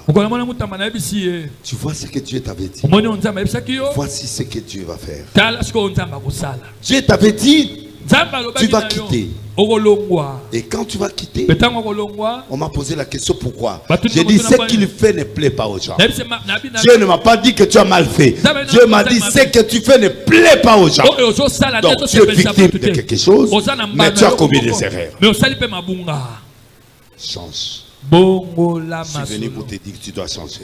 Tu vois ce que Dieu t'avait dit. Voici ce que Dieu va faire. Dieu t'avait dit, tu vas quitter. Et quand tu vas quitter, on m'a posé la question pourquoi. J'ai dit ce qu'il fait ne plaît pas aux gens. Dieu ne m'a pas dit que tu as mal fait. Dieu m'a dit ce que tu fais ne plaît pas aux gens. Donc tu es victime de quelque chose, mais tu as commis des erreurs. Change. Je suis venu pour te dire que tu dois changer.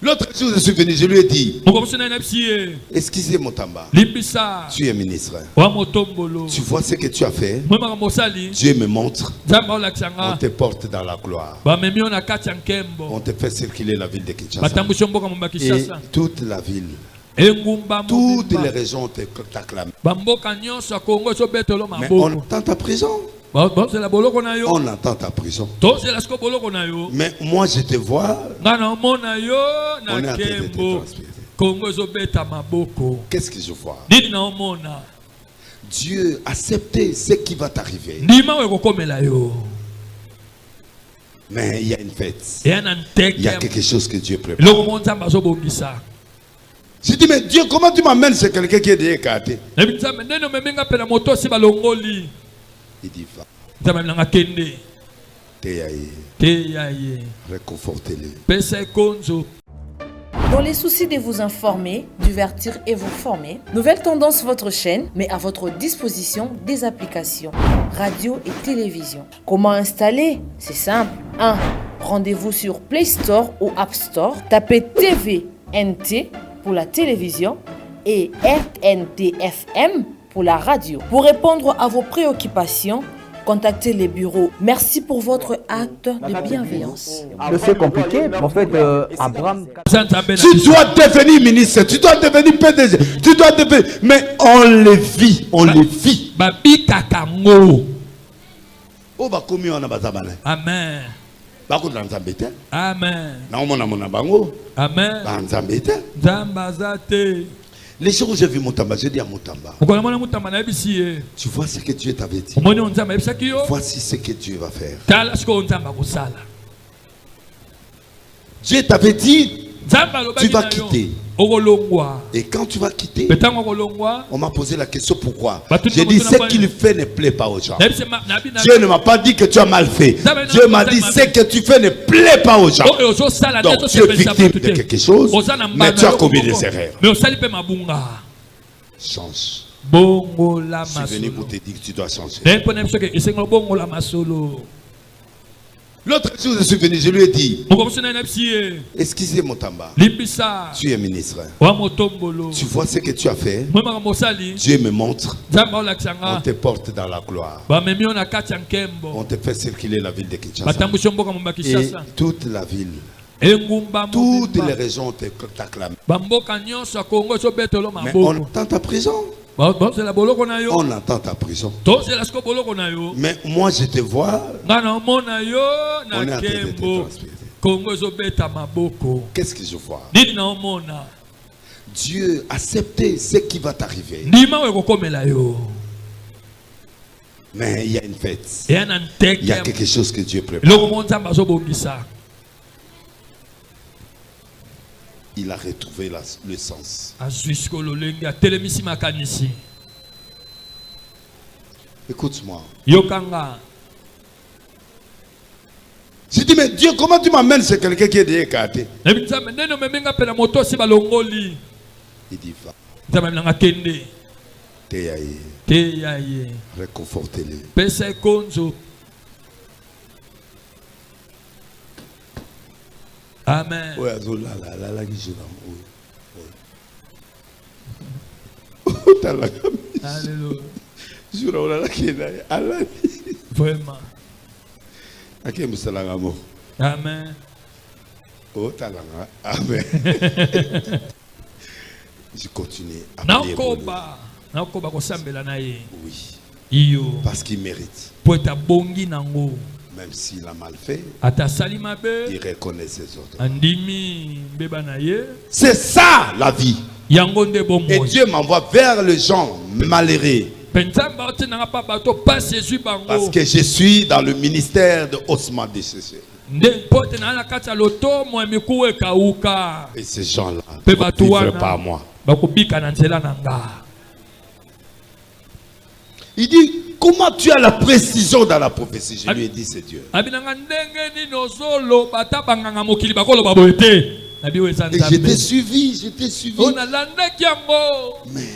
L'autre jour, je suis venu, je lui ai dit, excusez Motamba, tu es ministre. Tu vois ce que tu as fait. Dieu me montre. On te porte dans la gloire. On te fait circuler la ville de Kinshasa. Et toute la ville. Toutes les régions t'acclament. Mais on entend ta prison. On entend ta prison. Mais moi je te vois. On est en train de te transpirer. Qu'est-ce que je vois? Dieu accepte ce qui va t'arriver. Mais il y a une fête. Il y a quelque chose que Dieu prépare. Je dis, mais Dieu, comment tu m'amènes chez quelqu'un qui est déjà écarté? Il dit, va. Réconfortez-le. Dans les soucis de vous informer, divertir et vous former, Nouvelle Tendance, votre chaîne, met à votre disposition des applications, radio et télévision. Comment installer? C'est simple. 1. Rendez-vous sur Play Store ou App Store. Tapez TVNT pour la télévision et RNTFM pour la radio. Pour répondre à vos préoccupations, contactez les bureaux. Merci pour votre acte de bienveillance. C'est compliqué, en fait, Abraham... Tu dois devenir ministre, tu dois devenir PDG, tu dois devenir... Mais on le vit, on le vit. Amen. Amen. Les jours où j'ai vu Motamba, j'ai dit à Motamba, tu vois ce que Dieu t'avait dit. Voici ce que Dieu va faire. Dieu t'avait dit, tu vas quitter. Et quand tu vas quitter, on m'a posé la question pourquoi. J'ai dit ce qu'il fait ne plaît pas aux gens. Dieu ne m'a pas dit que tu as mal fait. Dieu m'a dit ce que tu fais ne plaît pas aux gens. Donc tu es victime de quelque chose, mais tu as commis des erreurs. Change. Je suis venu pour te dire que tu dois changer. L'autre jour, je suis venu, je lui ai dit, excusez Motamba, tu es ministre. Tu vois ce que tu as fait. Dieu me montre. On te porte dans la gloire. On te fait circuler la ville de Kinshasa. Et toute la ville. Toutes les régions t'acclament. Mais on entend ta prison. On entend ta prison. Mais moi je te vois. On est en train de te transpirer. Qu'est-ce que je vois? Dieu accepte ce qui va t'arriver. Mais il y a une fête. Il y a quelque chose que Dieu prépare. Il a retrouvé le sens. Écoute-moi. J'ai dit, mais Dieu, comment tu m'amènes chez quelqu'un qui est déjà écarté? Il dit, va. Réconfortez-le. Amen. Vraiment. Amen. Amen. Je continue à prier pour lui. Oui. Parce qu'il mérite. Même s'il a mal fait, il reconnaît ses autres. C'est ça la vie. Et Dieu m'envoie vers les gens malheureux, Parce que je suis dans le ministère de Osman DCC. Et ces gens-là ne vivent pas à moi. Il dit, comment tu as la précision dans la prophétie? Je lui ai dit, c'est Dieu. Et j'étais suivi, Mais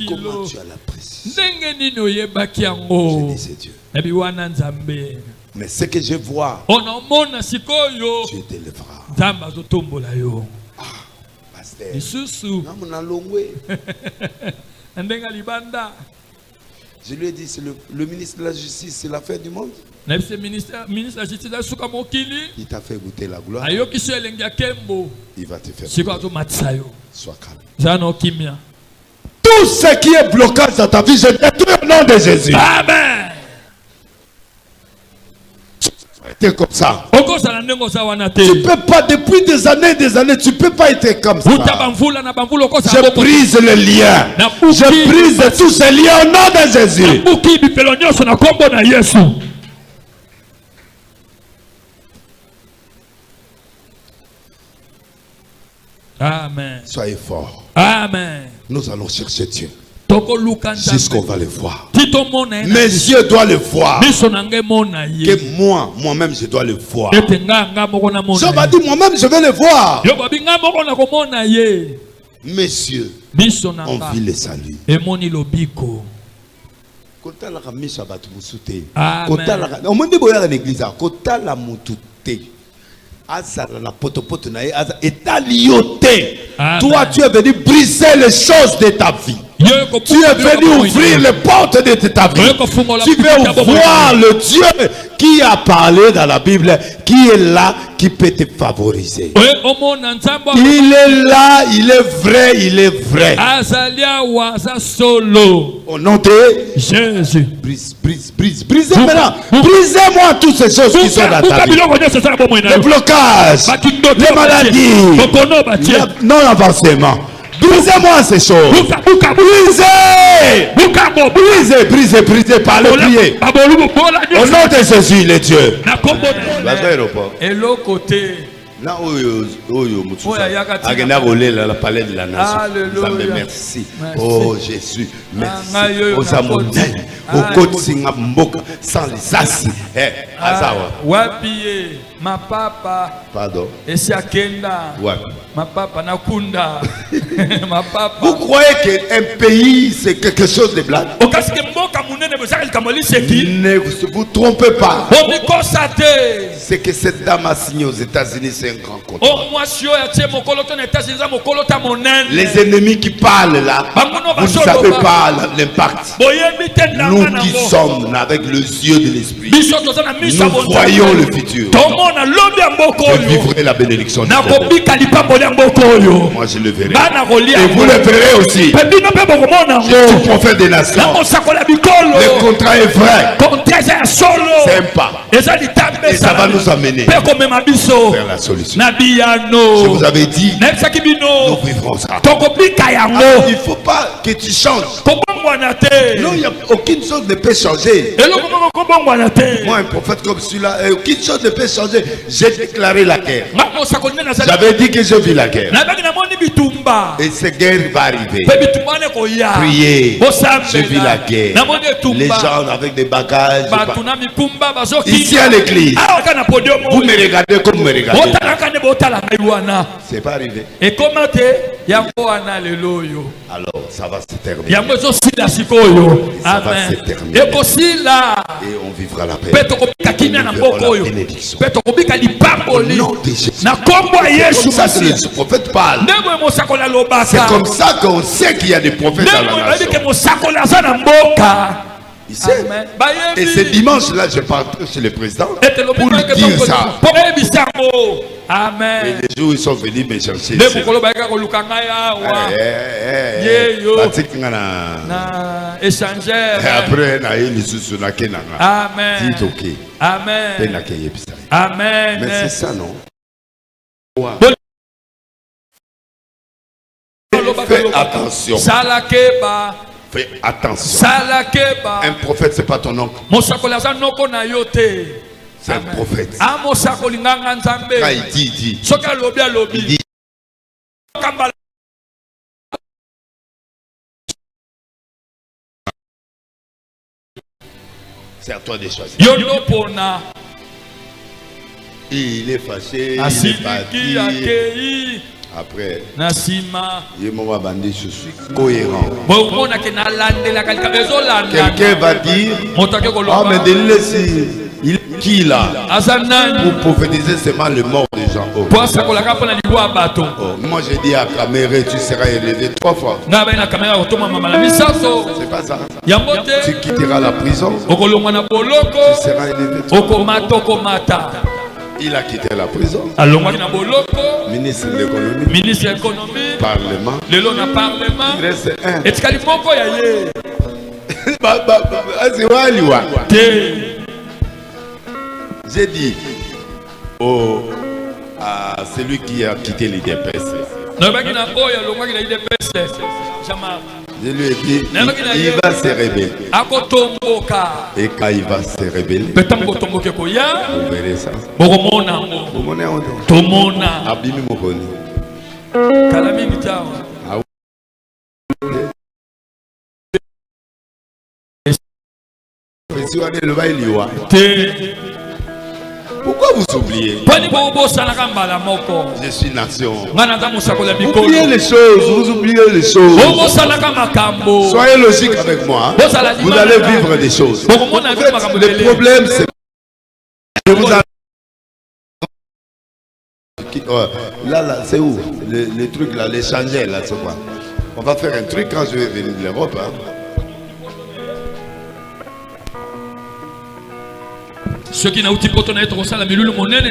comment tu as la précision? Je dis, c'est Dieu. Mais ce que je vois, tu t'élèveras. Ah, pasteur. Je lui ai dit, c'est le ministre de la Justice, c'est l'affaire du monde. Il t'a fait goûter la gloire. Il va te faire goûter. Sois calme. Tout ce qui est blocage dans ta vie, je détruis au nom de Jésus. Amen. T'es comme ça. Tu peux pas, depuis des années, tu peux pas être comme ça. Je brise les liens. Je brise tous ces liens au nom de Jésus. Amen. Soyez forts. Amen. Nous allons chercher Dieu jusqu'on va le voir. Mes yeux doivent le voir. Que moi-même je dois le voir. Job a dit, moi-même je vais le voir. Messieurs, on vit le salut. Toi, tu es venu briser les choses de ta vie. Tu es venu ouvrir les portes de ta vie. Tu veux voir le Dieu qui a parlé dans la Bible, qui est là, qui peut te favoriser. Il est là, il est vrai, il est vrai. Au nom de Jésus. Brisez maintenant. Brisez-moi toutes ces choses qui sont dans ta vie. Les blocages, les maladies, non-avancement. Brisez-moi ces choses. Brisez par le prier. Au nom de Jésus, il est Dieu. Et l'autre côté. La palais de la nation. Merci. Oh Jésus, merci. Aux amoureux, au côté Singamboka, sans les assis. Ma papa. Pardon. Et si Akenda. Ma papa Nakunda. Ma papa. Vous croyez qu'un pays c'est quelque chose de blague? Ne vous trompez pas. C'est que cette dame a signé aux États-Unis, c'est un grand contrat. Les ennemis qui parlent là, vous ne savez pas l'impact. Nous qui sommes avec les yeux de l'esprit, nous voyons le futur. Je vivrai la bénédiction de Dieu. Moi je le verrai. Et vous le verrez aussi. Je suis prophète des nations. Le contrat est vrai. C'est un pas. Et ça va nous amener vers la solution. Je vous avais dit, nous vivrons ça. Il ne faut pas que tu changes. Non, il n'y a aucune chose ne peut changer. Moi, un prophète comme celui-là, aucune chose ne peut changer. J'ai déclaré la guerre. J'avais dit que je vis la guerre. Et cette guerre va arriver. Priez. Je vis la guerre. Les gens avec des bagages. Ici à l'église. Vous me regardez comme vous me regardez. C'est pas arrivé. Alors ça va se terminer. Ça va se terminer. Et on vivra la paix. On vivra la bénédiction. Au nom de Jésus. C'est comme ça que le prophète parle. C'est comme ça qu'on sait qu'il y a des prophètes dans la nation. Et ce dimanche-là, je partais chez le président pour lui dire ça. Amen. Et les jours ils sont venus me chercher. Après, Amen. Amen. Mais c'est ça, non? Fais attention. Fais attention. Un prophète, c'est pas ton oncle. C'est un prophète. Quand il dit. Il dit. C'est à toi de choisir. Il est fâché, il est parti. Après, il m'a bandé cohérent. Quelqu'un va dire, ah mais de il est qui là? Pour prophétiser seulement le mort des gens. Oh. Moi j'ai dit à Caméré, tu seras élevé 3 fois. C'est pas ça. Tu quitteras la prison. Tu seras élevé 3 fois. Il a quitté la prison. Ministre de l'économie. Ministre de l'économie. Parlement. Il reste un. J'ai dit à celui qui a quitté l'IDPS. Je lui ai dit, il va se révéler. Et quand il va se révéler, vous verrez ça. Abimi Mokoni. Pourquoi vous oubliez? Je suis nation. Vous oubliez les choses, vous oubliez les choses. Soyez logique avec moi. Vous allez vivre des choses. Le problème, c'est là, c'est où? Les trucs là, les changer là, c'est quoi? On va faire un truc quand je vais venir de l'Europe. Hein. Ceux qui n'ont pas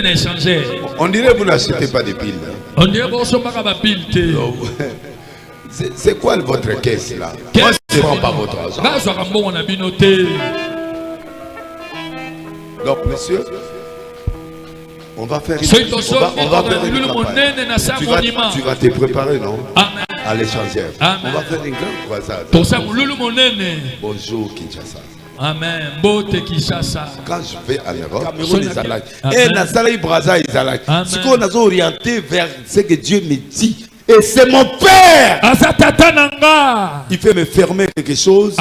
échangé. On dirait que vous n'achetez pas des piles. On dirait que vous n'avez pas de piles. C'est quoi votre caisse là? Moi, je ne prends pas votre argent. Donc, monsieur, on va faire une campagne. Tu vas te préparer, non? À l'échangeur. On va faire une grande croisade. Bonjour, Kinshasa. Amen. Bote Kinshasa. Quand je vais en Europe, et Nazaré Braza Isaac, ce qu'on a orienté vers ce que Dieu me dit. Et c'est mon père. Il fait me fermer quelque chose.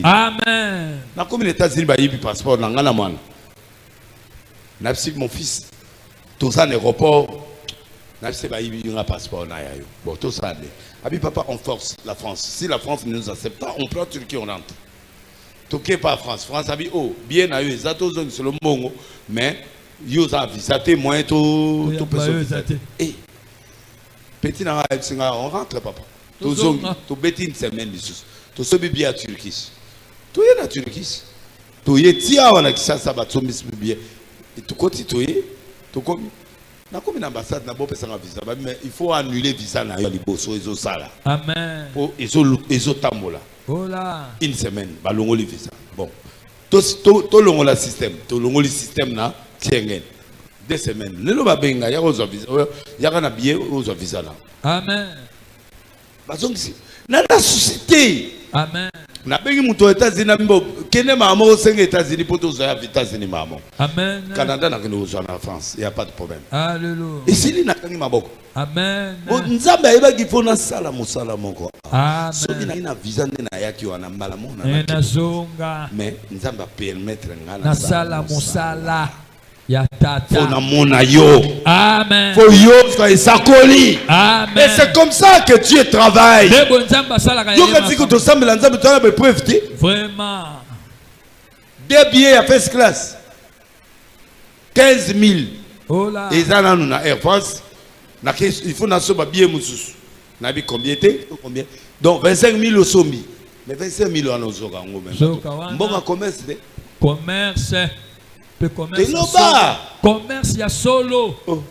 Amen. Comme les États-Unis, il y a un passeport. Mon fils, tout ça, l'aéroport, il y a un passeport. Bon, tout ça. Abi papa, on force la France. Si la France ne nous accepte pas, on prend Turquie, on rentre. Turquie pas France. France a dit, oh, bien à eux, ils ont sur le mongo, mais ils ont visité moins tout et petit on rentre papa. Tu bêtis une semaine de sus. Tu sois bien à Turquie. Tu es à Turquie. Tu es tia on a qui ça va tu bien. Et tu continues. Tu comme comme une ambassade n'a pas besoin de visa, mais il faut annuler le visa na liboso ezo sala. Amen. Pour ezo tambola. Voilà. Une semaine, balongo le visa. Bon. To longo la système, to longo le système na tiengen. 2 semaines. Le ba benga ya ozo visa. Ya kana bien ozo visa là. Amen. Bazong si na la société. Amen. Na bengi muto États-Unis na mbo kene mama o senga États-Unis pour to za États-Unis mama. Amen. Canada na kene ozo na France, il y a pas de problème. Alléluia. Et si na kangi maboko. Amen. Bon nzamba eba kifona sala musala moko. Amen. Soki na visa na yaki wana mbala mona. Na zonga. Mais nzamba permettre ngana na sala musala. Ya tata. Faut na mona yo. Amen. Faut yo sois sakoli. Amen. Et c'est comme ça que Dieu travaille. Yo quand tu to sambela nzamba tu as be preuve. Vraiment. 2 billets à first class. 15 000. Oh là. Et ça là nous na Air France. Il faut na so ba billet mususu. Na bi combien combien? Donc 25 000 au sombi. Mais 25 000 on ozoka ngo même. Mbonga commerce de. Commerce. Commerce ya solo. Oh.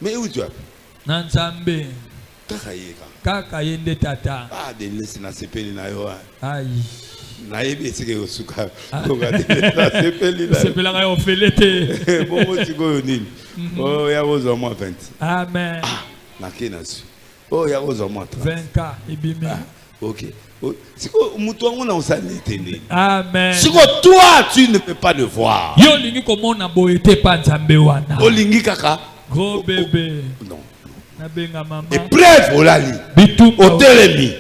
Mais où tu as? Nanzambe. Kaka yende tata. Ah, de laisser na sepeli na yo. Aïe. Na yebi sike osuka. Ko ga de na sepeli na. Sepela ga ofelete. Bon mo tiko nini. Oh ya bozo mo 20. Amen. Ah, na kenasu. Oh, il y a 20K, ibimi. Ok. C'est quoi, on a aussi l'éternel. Amen. C'est quoi, toi, tu ne peux pas le voir. Yo lingi comment na boyete pa nzambe wana. Oh, lingi kaka. Gros bébé. Non. Et bref, Olali, au télémi,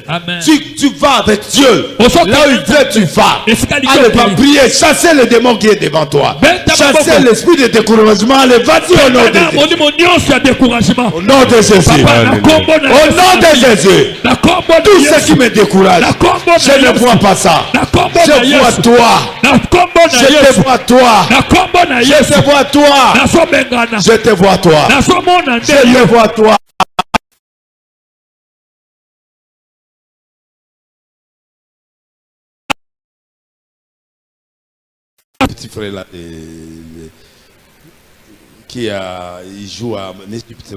tu vas avec Dieu. Là où il veut, tu vas. Allez, pas prier, chasser le démon qui est devant toi. Chasser l'esprit de découragement. Allez, vas-y au nom de Jésus. Au nom de Jésus. Au nom de Jésus. Tout ce qui me décourage, je ne vois pas ça. Je vois toi. Je te vois toi. Je te vois toi. Je te vois toi. Je te vois toi. Petit frère là, il joue à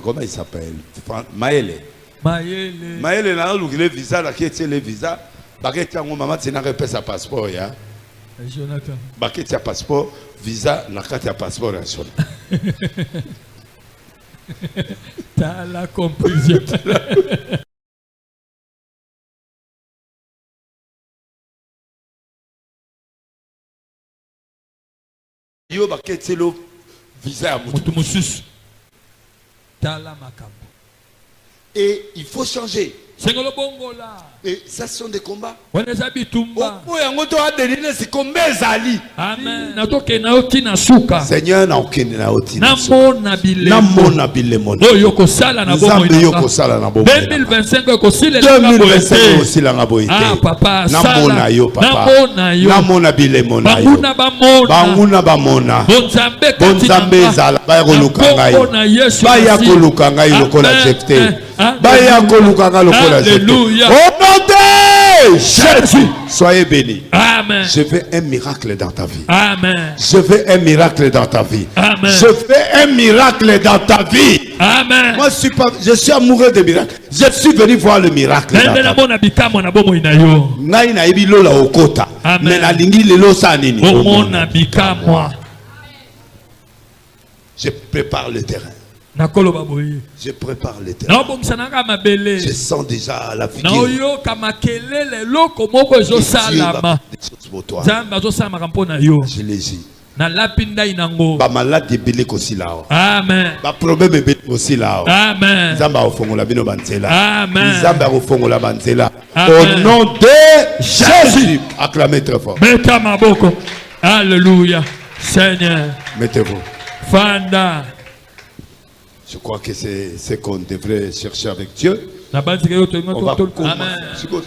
comment il s'appelle? Maëlle. Maëlle là, le visa là qui est le visa, baguette à mon maman tu n'as pas sa passeport ya. Jonathan. Baguette à passeport, visa n'a qu'à ta passeport national. T'as la compréhension. Yo bakete lo visa ya mutu mususu. Tala makambo. Et il faut changer. Et ça sont des combats. Amen. Seigneur na okende na oti. Namona bile mona. Oyoko sala na bomo. 2025 ko sile na boite. Ah papa sala. Namona yo papa. Namona bile mona yo. Banguna bamona. Bonzambe zala ba koluka ngai. Ba ya koluka ngai lokola jefte. Baya koluka lokola jefte. Au nom de Jésus, soyez bénis. Amen. Je veux un miracle dans ta vie. Amen. Je veux un miracle dans ta vie. Amen. Je veux un miracle dans ta vie. Amen. Moi, je suis amoureux de miracles. Je suis venu voir le miracle dans ta vie. Je prépare le terrain. Je prépare le terrain. Je sens déjà la figure. Je les dis. Ba malade belé aussi là. Amen. Ba problème belé aussi là. Amen. Zamba ofongola bino banzela. Amen. Zamba ofongola banzela. Au nom de Jésus. Acclamez très fort. Mettez ma boko. Alléluia. Seigneur. Mettez-vous. Fanda. Je crois que c'est ce qu'on devrait chercher avec Dieu. On va commencer.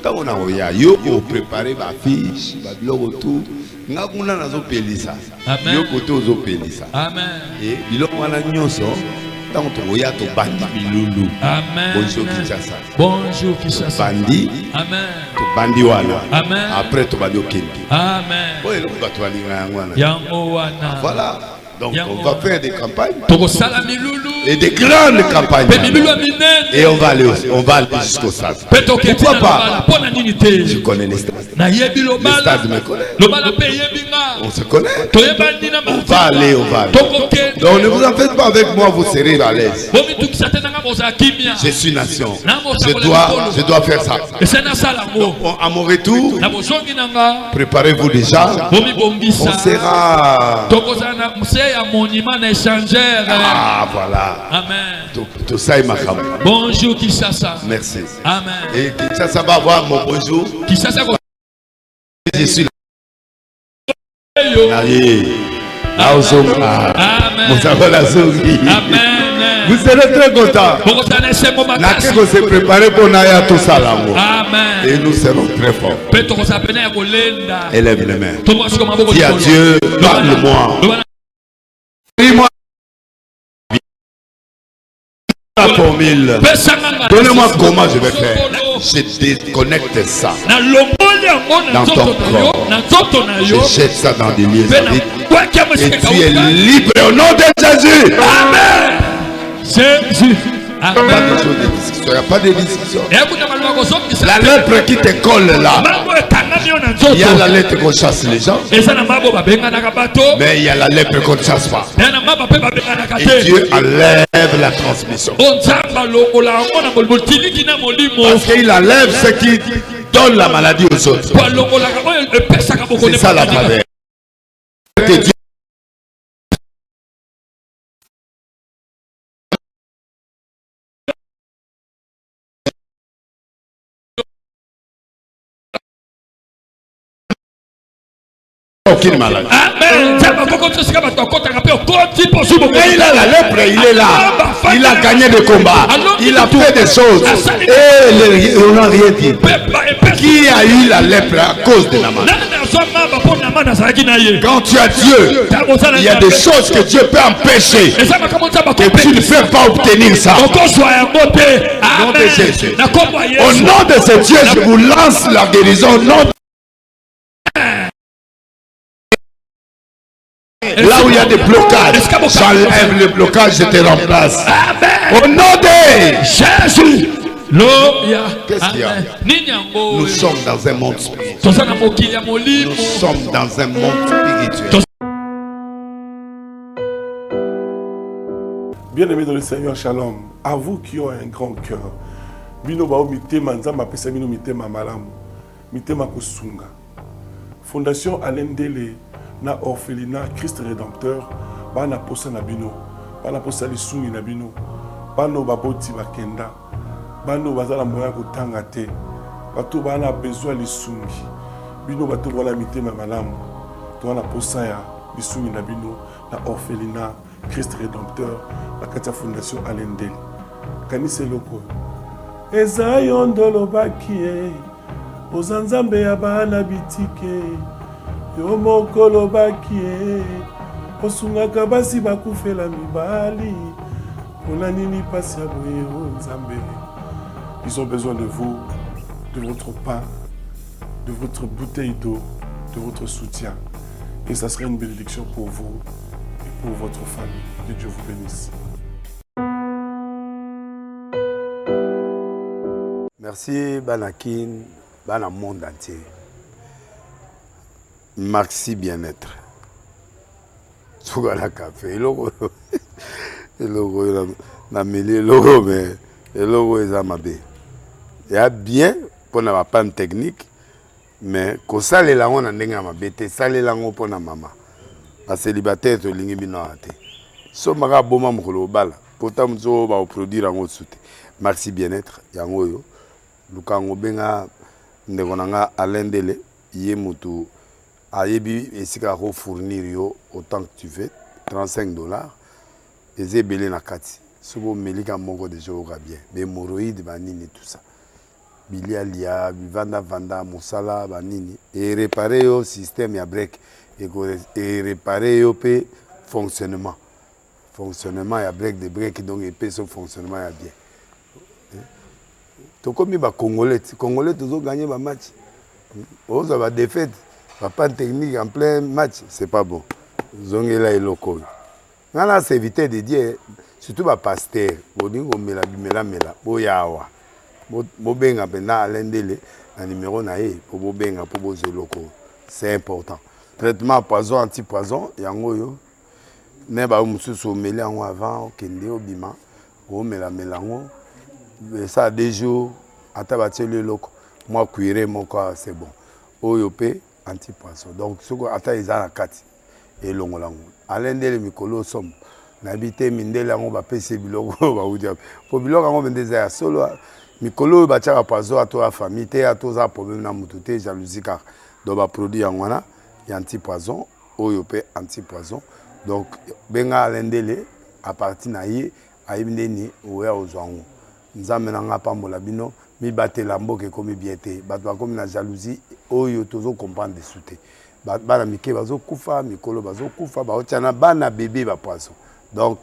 On a yo préparé ma fiche, ma blog autour. Ngakuna nazo pelisa. Yo koto zo pelisa. Amen. Et biloko wana nyonso tant to ya to bandi bilulu. Amen. Bonjour Kinshasa. Bonjour Kinshasa. Bandi. Amen. To bandi wana. Amen. Après to bandi okende. Amen. Oye lo bato wana wana. Yango wana. Voilà. Donc on va faire des campagnes. Et des grandes campagnes. Et on va aller jusqu'au stade. Pourquoi pas? Je connais les stades. Les stades me connaissent. On se connaît. On va aller. Donc ne vous en faites pas avec moi, vous serez à l'aise. Je suis nation. Je dois faire ça. Donc, à mon retour, préparez-vous déjà. On sera... Ah voilà. Amen. Tout ça est ma femme. Bonjour Kinshasa. Merci. Amen. Et Kinshasa va avoir mon bonjour. Kinshasa. Je suis là. Amen. Vous serez très contents. Nakeko s'est préparé pour Naya tout ça là. Amen. Et nous serons très forts. Élève les mains. Dis à Dieu, parle-moi. Dis-moi la formule. Donnez-moi comment je vais faire. Je déconnecte ça dans ton corps. Je jette ça dans des lieux vides. Et tu es libre au nom de Jésus. Amen. Jésus. Pas de choses de discussion. Il n'y a pas de discussion. La lèpre qui te colle là. Il y a la lèpre qu'on chasse les gens. Mais il y a la lèpre qu'on ne chasse pas. Et Dieu enlève la transmission. Parce qu'il enlève ce qui donne la maladie aux autres. C'est ça la travers. Que Dieu aucune maladie. Amen. Mais il a la lèpre, il est là. Il a gagné des combats. Il a fait des choses. Et on n'a rien dit. Qui a eu la lèpre à cause de la maladie? Quand tu as Dieu, il y a des choses que Dieu peut empêcher. Que tu ne fais pas obtenir ça. Au nom de Jésus. Au nom de ce Dieu, je vous lance la guérison. Au nom de... Là où il y a des blocages, j'enlève le blocage, je te remplace. Amen. Au nom de Jésus. Qu'est-ce qu'il y a? Nous sommes dans un monde spirituel. Nous sommes dans un monde spirituel. Bien-aimés dans le Seigneur, shalom. À vous qui ont un grand cœur. Bino bao mitema nzamba pesa bino mitema malamu. Mitema kusunga. Fondation Alendele na orphelinat Christ Rédempteur bana posa na bino bana posa lisungi na bino bano baboti bakenda bano bazala moya kotanga te bato bana besoin lisungi bino bato bona mitema malamu to na posa ya lisungi na bino na orphelinat Christ Rédempteur la katia fondation Alendele kanise loko eza yondolo bakie ozanzambe ya bana bitike yo mokolo bakie osungaka basi bakufela mibali pona nini pasi ya boye o nzambe. Ils ont besoin de vous, de votre pain, de votre bouteille d'eau, de votre soutien. Et ça serait une bénédiction pour vous et pour votre famille. Que Dieu vous bénisse. Merci Banakin, Bana monde entier. Maxi bien-être. Tout à la café. Le logo, na mêlé logo, mais le logo est amabé. Il y a bien pour la panne technique, mais quand ça les langues on a n'enga amabé, ça les langues pour la maman. La célibataire to lingi binoate. So maga boma mukolo bala. Pourtant mzo ba produire en soute. Maxi bien-être yango yo. Lukango benga ndekonanga Alendele yé mutu. Ayebi esika ko fournir yo autant que tu veux, $35. Et c'est belé na kati. Sobo melika moko de joga bien. Des hémorroïdes banini tout ça. Bilialia, vanda mosala banini et réparer yo système ya break et réparer yo pe fonctionnement. Fonctionnement ya break de break donc et pe son fonctionnement ya bien. To comme ba congolais toujours gagner ba match. On va défaite. Pas de technique en plein match, c'est pas bon. Zongela et loco. On a évité de dire, surtout les pasteurs, Bodingo mela boyawa. Bobenga pena Alendele, un numéro naé, pour bobenga, pour bozer loco. C'est important. Traitement poison, anti-poison, yango yo. Neba umususu mele en avant, kende obima, o mela melango. Ça a des jours, atabate le loco. Moi cuire mon corps, c'est bon. Oyope. Anti-poisson. Donc, ce qu'on attend, ils ont la carte. Et l'on l'a. Alendele mikolo somme. N'habite mindele on va passer bilogo va vous dire. Pour bilogo on vend des solo. Mikolo ba tchaka poisson à toi famille, te à toi problème na mututé jalousie car donc ba produit en wana, il y a anti-poison, oyope anti-poison. Donc benga Alendele à partir na ye ayibindeni oya ozwango. Nzambe na nga pambola bino. Mi batte la mboke comme bien te batwa comme na jalousie oyo tozo comprendre dessous te bana mike bazo kufa mikolo bazo kufa ba otana bana bébé ba poisson donc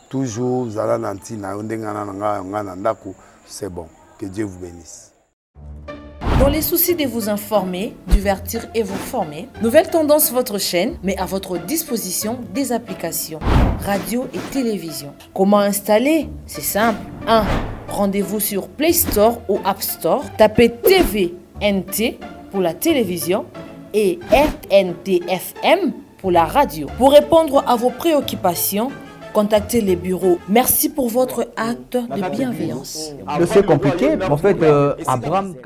toujours zala nanti na ndenga na nga na ndako c'est bon. Que Dieu vous bénisse. Dans les soucis de vous informer, divertir et vous former, Nouvelle Tendance votre chaîne met à votre disposition des applications radio et télévision. Comment installer? C'est simple. 1. Rendez-vous sur Play Store ou App Store. Tapez TVNT pour la télévision et RNTFM pour la radio. Pour répondre à vos préoccupations, contactez les bureaux. Merci pour votre acte de bienveillance. C'est compliqué, en fait, Abraham...